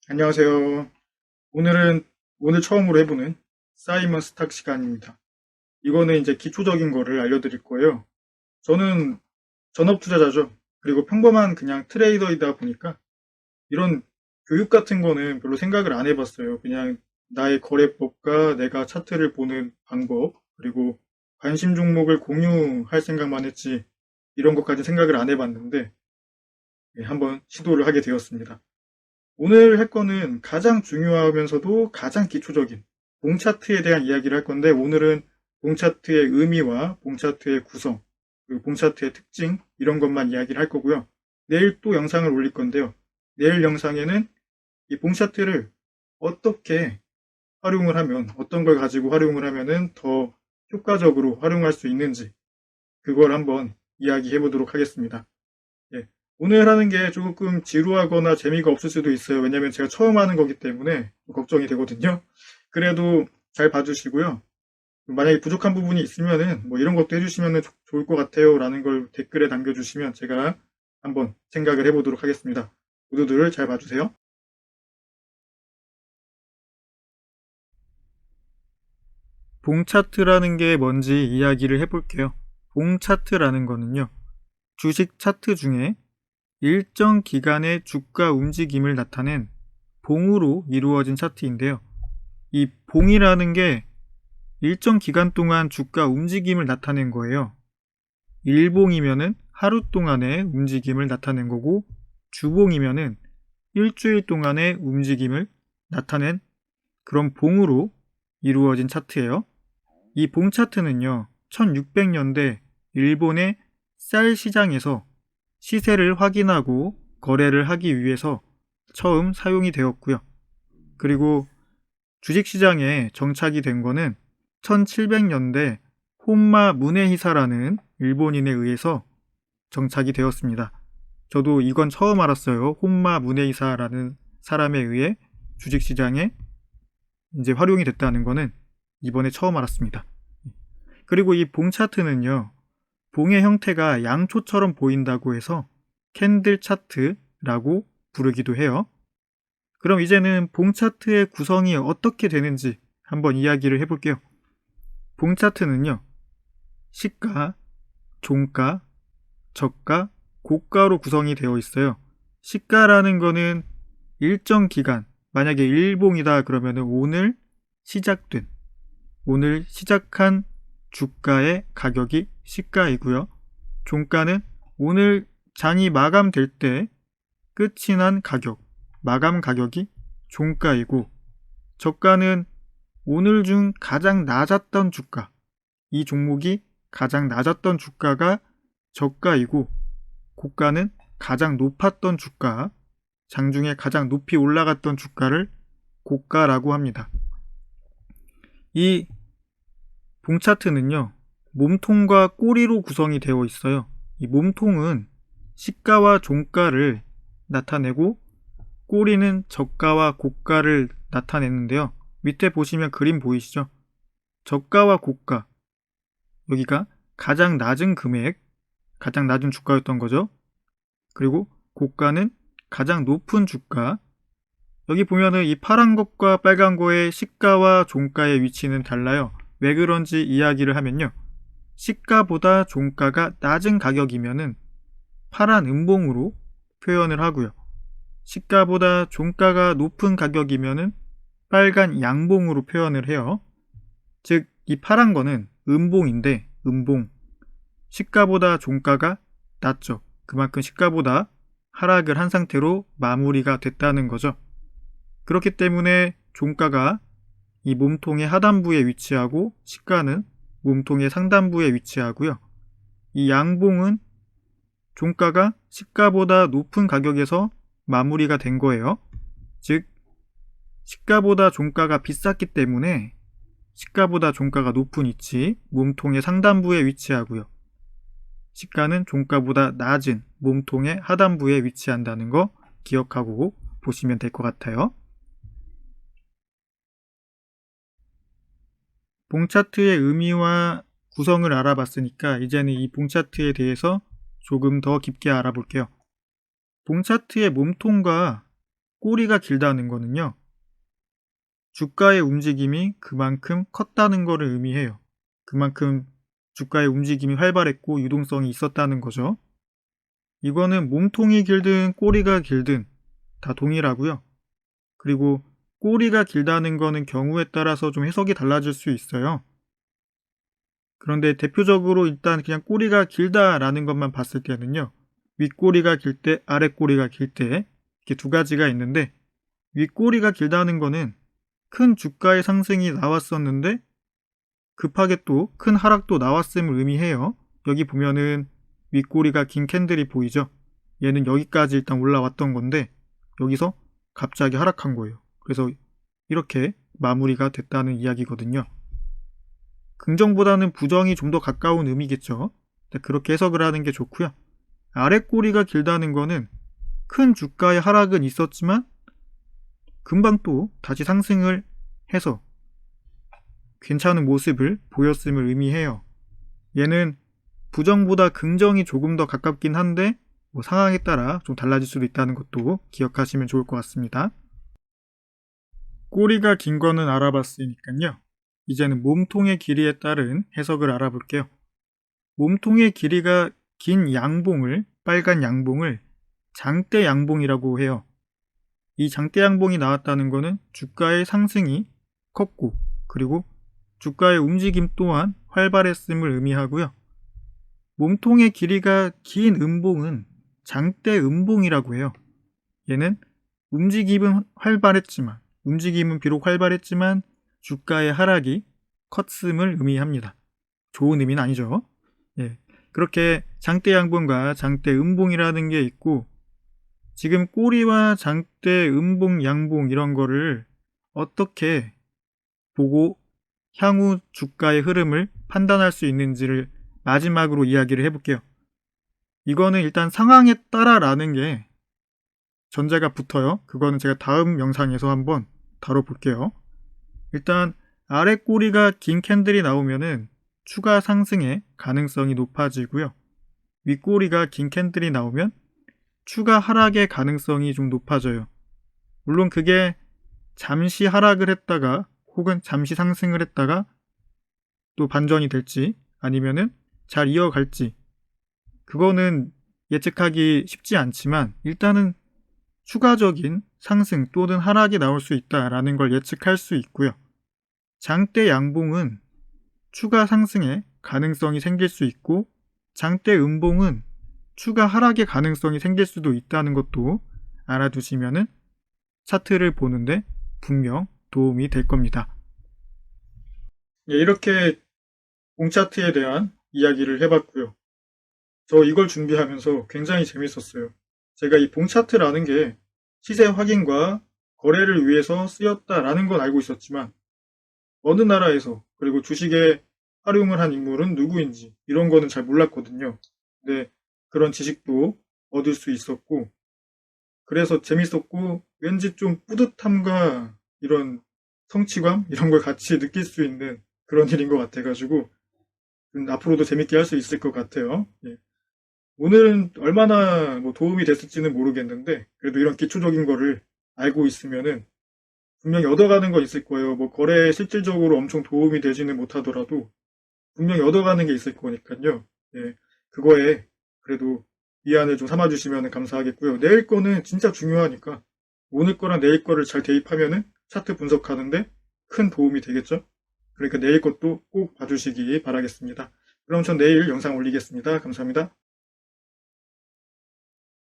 안녕하세요. 오늘 처음으로 해보는 사이먼 스탁 시간입니다. 이거는 이제 기초적인 거를 알려드릴 거예요. 저는 전업 투자자죠. 그리고 평범한 그냥 트레이더이다 보니까 이런 교육 같은 거는 별로 생각을 안 해봤어요. 그냥 나의 거래법과 내가 차트를 보는 방법, 그리고 관심 종목을 공유할 생각만 했지 이런 것까지 생각을 안 해봤는데 한번 시도를 하게 되었습니다. 오늘 할 거는 가장 중요하면서도 가장 기초적인 봉차트에 대한 이야기를 할 건데, 오늘은 봉차트의 의미와 봉차트의 구성, 그리고 봉차트의 특징, 이런 것만 이야기를 할 거고요. 내일 또 영상을 올릴 건데요. 내일 영상에는 이 봉차트를 어떻게 활용을 하면, 어떤 걸 가지고 활용을 하면은 더 효과적으로 활용할 수 있는지, 그걸 한번 이야기해 보도록 하겠습니다. 예. 오늘 하는 게 조금 지루하거나 재미가 없을 수도 있어요. 왜냐면 제가 처음 하는 거기 때문에 걱정이 되거든요. 그래도 잘 봐주시고요. 만약에 부족한 부분이 있으면은 뭐 이런 것도 해주시면 좋을 것 같아요 라는 걸 댓글에 남겨주시면 제가 한번 생각을 해보도록 하겠습니다. 모두들 잘 봐주세요. 봉차트라는 게 뭔지 이야기를 해볼게요. 봉차트라는 거는요, 주식 차트 중에 일정 기간의 주가 움직임을 나타낸 봉으로 이루어진 차트인데요. 이 봉이라는 게 일정 기간 동안 주가 움직임을 나타낸 거예요. 일봉이면은 하루 동안의 움직임을 나타낸 거고, 주봉이면은 일주일 동안의 움직임을 나타낸 그런 봉으로 이루어진 차트예요. 이 봉 차트는요, 1600년대 일본의 쌀 시장에서 시세를 확인하고 거래를 하기 위해서 처음 사용이 되었고요. 그리고 주식시장에 정착이 된 거는 1700년대 혼마 무네히사라는 일본인에 의해서 정착이 되었습니다. 저도 이건 처음 알았어요. 혼마 무네히사라는 사람에 의해 주식시장에 이제 활용이 됐다는 거는 이번에 처음 알았습니다. 그리고 이 봉 차트는요, 봉의 형태가 양초처럼 보인다고 해서 캔들 차트라고 부르기도 해요. 그럼 이제는 봉 차트의 구성이 어떻게 되는지 한번 이야기를 해볼게요. 봉 차트는요, 시가, 종가, 저가, 고가로 구성이 되어 있어요. 시가라는 거는 일정 기간, 만약에 일봉이다 그러면 오늘 시작한 주가의 가격이 시가이고요. 종가는 오늘 장이 마감될 때 끝이 난 가격, 마감 가격이 종가이고, 저가는 오늘 중 가장 낮았던 주가, 이 종목이 가장 낮았던 주가가 저가이고, 고가는 가장 높았던 주가, 장중에 가장 높이 올라갔던 주가를 고가라고 합니다. 이 봉차트는요, 몸통과 꼬리로 구성이 되어 있어요. 이 몸통은 시가와 종가를 나타내고, 꼬리는 저가와 고가를 나타내는데요. 밑에 보시면 그림 보이시죠? 저가와 고가, 여기가 가장 낮은 금액, 가장 낮은 주가였던 거죠. 그리고 고가는 가장 높은 주가. 여기 보면은 이 파란 것과 빨간 거의 시가와 종가의 위치는 달라요. 왜 그런지 이야기를 하면요, 시가보다 종가가 낮은 가격이면은 파란 음봉으로 표현을 하고요, 시가보다 종가가 높은 가격이면은 빨간 양봉으로 표현을 해요. 즉, 이 파란 거는 음봉인데, 음봉, 시가보다 종가가 낮죠. 그만큼 시가보다 하락을 한 상태로 마무리가 됐다는 거죠. 그렇기 때문에 종가가 이 몸통의 하단부에 위치하고, 시가는 몸통의 상단부에 위치하고요. 이 양봉은 종가가 시가보다 높은 가격에서 마무리가 된 거예요. 즉, 시가보다 종가가 비쌌기 때문에 시가보다 종가가 높은 위치, 몸통의 상단부에 위치하고요. 시가는 종가보다 낮은 몸통의 하단부에 위치한다는 거 기억하고 보시면 될 것 같아요. 봉차트의 의미와 구성을 알아봤으니까 이제는 이 봉차트에 대해서 조금 더 깊게 알아볼게요. 봉차트의 몸통과 꼬리가 길다는 거는요, 주가의 움직임이 그만큼 컸다는 것을 의미해요. 그만큼 주가의 움직임이 활발했고 유동성이 있었다는 거죠. 이거는 몸통이 길든 꼬리가 길든 다 동일하고요. 그리고 꼬리가 길다는 거는 경우에 따라서 좀 해석이 달라질 수 있어요. 그런데 대표적으로 일단 그냥 꼬리가 길다라는 것만 봤을 때는요, 윗꼬리가 길 때, 아랫꼬리가 길 때 이렇게 두 가지가 있는데, 윗꼬리가 길다는 거는 큰 주가의 상승이 나왔었는데 급하게 또 큰 하락도 나왔음을 의미해요. 여기 보면은 윗꼬리가 긴 캔들이 보이죠? 얘는 여기까지 일단 올라왔던 건데 여기서 갑자기 하락한 거예요. 그래서 이렇게 마무리가 됐다는 이야기거든요. 긍정보다는 부정이 좀 더 가까운 의미겠죠. 그렇게 해석을 하는 게 좋고요. 아랫꼬리가 길다는 거는 큰 주가의 하락은 있었지만 금방 또 다시 상승을 해서 괜찮은 모습을 보였음을 의미해요. 얘는 부정보다 긍정이 조금 더 가깝긴 한데 상황에 따라 좀 달라질 수도 있다는 것도 기억하시면 좋을 것 같습니다. 꼬리가 긴 거는 알아봤으니까요. 이제는 몸통의 길이에 따른 해석을 알아볼게요. 몸통의 길이가 긴 양봉을, 빨간 양봉을 장대 양봉이라고 해요. 이 장대 양봉이 나왔다는 거는 주가의 상승이 컸고 그리고 주가의 움직임 또한 활발했음을 의미하고요. 몸통의 길이가 긴 음봉은 장대 음봉이라고 해요. 얘는 움직임은 비록 활발했지만 주가의 하락이 컸음을 의미합니다. 좋은 의미는 아니죠. 예. 그렇게 장대 양봉과 장대 음봉이라는 게 있고 지금 꼬리와 장대 음봉, 양봉 이런 거를 어떻게 보고 향후 주가의 흐름을 판단할 수 있는지를 마지막으로 이야기를 해볼게요. 이거는 일단 상황에 따라라는 게 전제가 붙어요. 그거는 제가 다음 영상에서 한번 다뤄볼게요. 일단 아래 꼬리가 긴 캔들이 나오면은 추가 상승의 가능성이 높아지고요. 윗꼬리가 긴 캔들이 나오면 추가 하락의 가능성이 좀 높아져요. 물론 그게 잠시 하락을 했다가 혹은 잠시 상승을 했다가 또 반전이 될지 아니면은 잘 이어갈지 그거는 예측하기 쉽지 않지만 일단은 추가적인 상승 또는 하락이 나올 수 있다라는 걸 예측할 수 있고요. 장대 양봉은 추가 상승의 가능성이 생길 수 있고 장대 음봉은 추가 하락의 가능성이 생길 수도 있다는 것도 알아두시면은 차트를 보는데 분명 도움이 될 겁니다. 예, 이렇게 봉차트에 대한 이야기를 해봤고요. 저 이걸 준비하면서 굉장히 재밌었어요. 제가 이 봉차트라는 게 시세 확인과 거래를 위해서 쓰였다라는 건 알고 있었지만 어느 나라에서 그리고 주식에 활용을 한 인물은 누구인지 이런 거는 잘 몰랐거든요. 근데 그런 지식도 얻을 수 있었고 그래서 재밌었고 왠지 좀 뿌듯함과 이런 성취감 이런 걸 같이 느낄 수 있는 그런 일인 것 같아가지고 앞으로도 재밌게 할 수 있을 것 같아요. 예. 오늘은 얼마나 도움이 됐을지는 모르겠는데 그래도 이런 기초적인 거를 알고 있으면은 분명히 얻어가는 거 있을 거예요. 거래에 실질적으로 엄청 도움이 되지는 못하더라도 분명히 얻어가는 게 있을 거니까요. 예. 그거에 그래도 위안을 좀 삼아주시면 감사하겠고요. 내일 거는 진짜 중요하니까 오늘 거랑 내일 거를 잘 대입하면은 차트 분석하는데 큰 도움이 되겠죠. 그러니까 내일 것도 꼭 봐주시기 바라겠습니다. 그럼 전 내일 영상 올리겠습니다. 감사합니다.